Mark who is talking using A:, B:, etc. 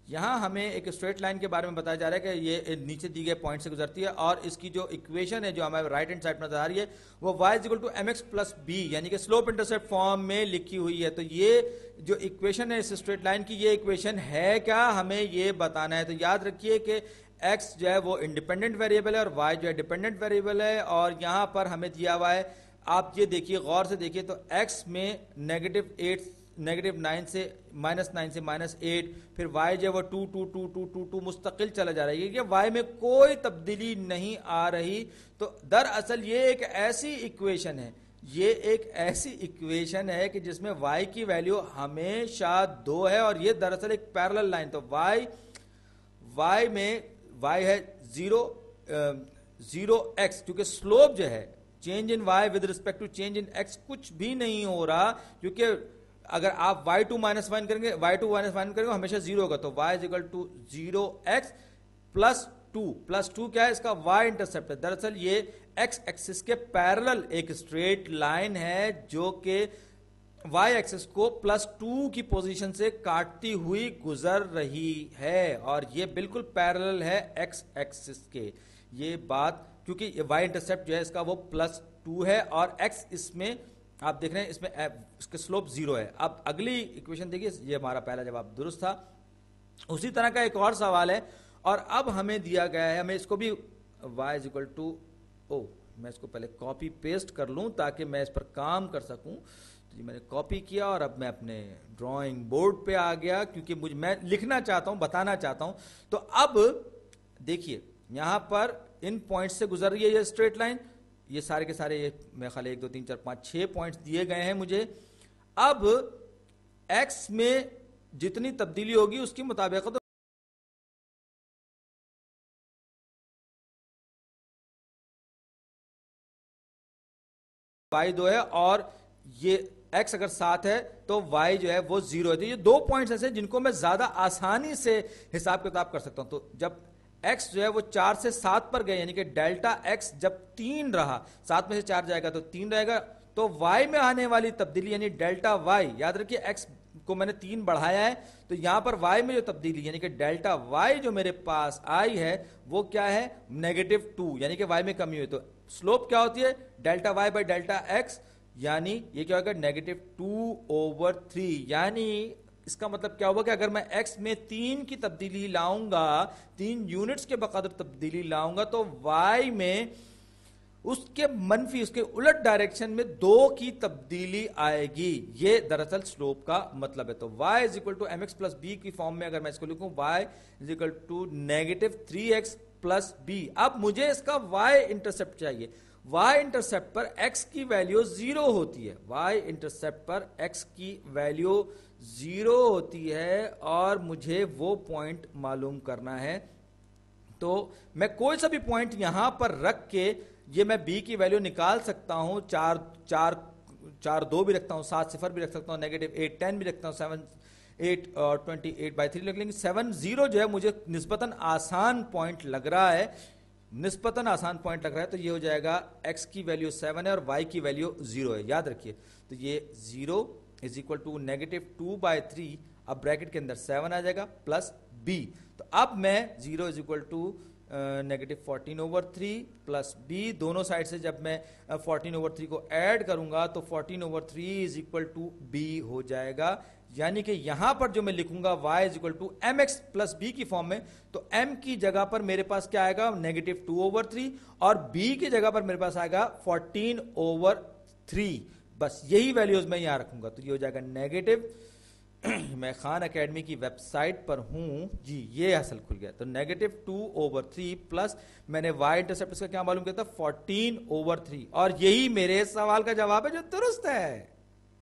A: यहां हमें एक स्ट्रेट लाइन के बारे में बताया जा रहा है कि ये नीचे दी गए पॉइंट से गुजरती है और इसकी जो इक्वेशन है जो हमारे राइट हैंड साइड में नजर आ रही है वो y is equal to M X plus B यानी कि स्लोप इंटरसेप्ट फॉर्म में लिखी हुई है। तो ये जो इक्वेशन है इस स्ट्रेट लाइन की, ये इक्वेशन है क्या, हमें ये बताना है। तो याद रखिए कि x जो है वो इंडिपेंडेंट वेरिएबल है और y जो है डिपेंडेंट वेरिएबल है। और यहां पर हमें दिया हुआ है, आप ये देखिए गौर से देखिए, तो x में -9 से -8, फिर y जो है वो 2 मुस्तकिल चला जा रहा है, ये y में कोई तब्दीली नहीं आ रही। तो दरअसल ये एक ऐसी इक्वेशन है, ये एक ऐसी इक्वेशन है कि जिसमें y की वैल्यू हमेशा 2 है और ये दरअसल एक पैरेलल लाइन। तो y में y है 0x, क्योंकि स्लोप जो है change in y with respect to change in x कुछ भी नहीं हो रहा, क्योंकि अगर आप y2 -1 करेंगे, हमेशा 0 होगा। तो y is equal to 0x plus 2 क्या है, इसका y इंटरसेप्ट है। दरअसल ये x एक्सिस के पैरेलल एक स्ट्रेट लाइन है जो कि y एक्सिस को +2 की पोजीशन से काटती हुई गुजर रही है और ये बिल्कुल पैरेलल है x एक्सिस के। ये बात, क्योंकि y इंटरसेप्ट जो है इसका वो +2 है और x इसमें आप देख रहे हैं इसमें इसके स्लोप 0 है। अब अगली इक्वेशन देखिए, ये हमारा पहला जवाब दुरुस्त था। उसी तरह का एक और सवाल है और अब हमें दिया गया है, हमें इसको भी y इज इक्वल टू मैं इसको पहले कॉपी पेस्ट कर लूं ताकि मैं इस पर काम कर सकूं। तो जी मैंने कॉपी किया और अब मैं अपने ड्राइंग बोर्ड पे आ गया, क्योंकि मैं लिखना चाहता हूं, बताना चाहता हूं। तो अब देखिए यहां पर इन पॉइंट से गुजर रही है ये स्ट्रेट लाइन, ये सारे के सारे, ये मेरे ख्याल 1 2 3 4 5 6 पॉइंट्स दिए गए हैं मुझे। अब x में जितनी तब्दीली होगी उसकी मुताबिक तो y 2 है और ये x अगर 7 है तो y जो है वो 0 है। तो ये 2 पॉइंट्स ऐसे जिनको मैं ज्यादा आसानी से हिसाब किताब कर सकता हूं। तो जब x जो है वो 4 से 7 पर गए, यानी कि डेल्टा x जब 3 रहा, 7 में से 4 जाएगा तो 3 रहेगा, तो y में आने वाली तब्दीली यानी डेल्टा y, याद रखिए x को मैंने 3 बढ़ाया है, तो यहां पर y में जो तब्दीली यानी कि डेल्टा y जो मेरे पास आई है वो क्या है, -2, यानी कि y में कमी हुई। तो स्लोप क्या होती है, delta y by delta x, यानी ये क्या होगा -2/3। यानी इसका मतलब क्या होगा कि अगर मैं x में 3 की तब्दीली लाऊंगा, 3 यूनिट्स के बकदर तब्दीली लाऊंगा, तो y में उसके मनफी, उसके उलट डायरेक्शन में 2 की तब्दीली आएगी। ये दरअसल स्लोप का मतलब है। तो y is equal to M X plus B की फॉर्म में अगर मैं इसको लिखूं, y is equal to -3x plus B. अब मुझे इसका y इंटरसेप्ट चाहिए। y इंटरसेप्ट पर x की वैल्यू 0 होती है, y इंटरसेप्ट पर x की वैल्यू 0 होती है और मुझे वो पॉइंट मालूम करना है। तो मैं कोई सा भी पॉइंट यहां पर रख के ये मैं b की वैल्यू निकाल सकता हूं। 4 2 भी रखता हूं, 7 0 भी रख सकता हूं, -8 10 भी रखता हूं, 7 8 और 28/3 रख लेंगे। 7 0 जो है मुझे निस्बतन आसान पॉइंट लग रहा है, निस्बतन आसान पॉइंट लग रहा है। तो ये हो जाएगा x की वैल्यू 7 है और y की वैल्यू 0 है, याद रखिए। तो ये 0 इज इक्वल टू -2/3, अब ब्रैकेट के अंदर 7 आ जाएगा प्लस b। तो अब मैं 0 is equal to -14/3 plus b, दोनों साइड से जब मैं 14/3 को ऐड करूंगा तो 14/3 इज इक्वल टू b हो जाएगा। यानी कि यहां पर जो मैं लिखूंगा y is equal to M X plus B की फॉर्म में, तो m की जगह पर मेरे पास क्या आएगा, -2/3 और b की जगह पर मेरे पास आएगा 14/3। बस यही वैल्यूज मैं यहां रखूंगा। तो ये हो जाएगा नेगेटिव मैं खान एकेडमी की वेबसाइट पर हूं जी, ये असल खुल गया। तो -2/3 प्लस मैंने y इंटरसेप्ट का क्या मालूम किया था, 14/3, और यही मेरे सवाल का जवाब है जो दुरुस्त है।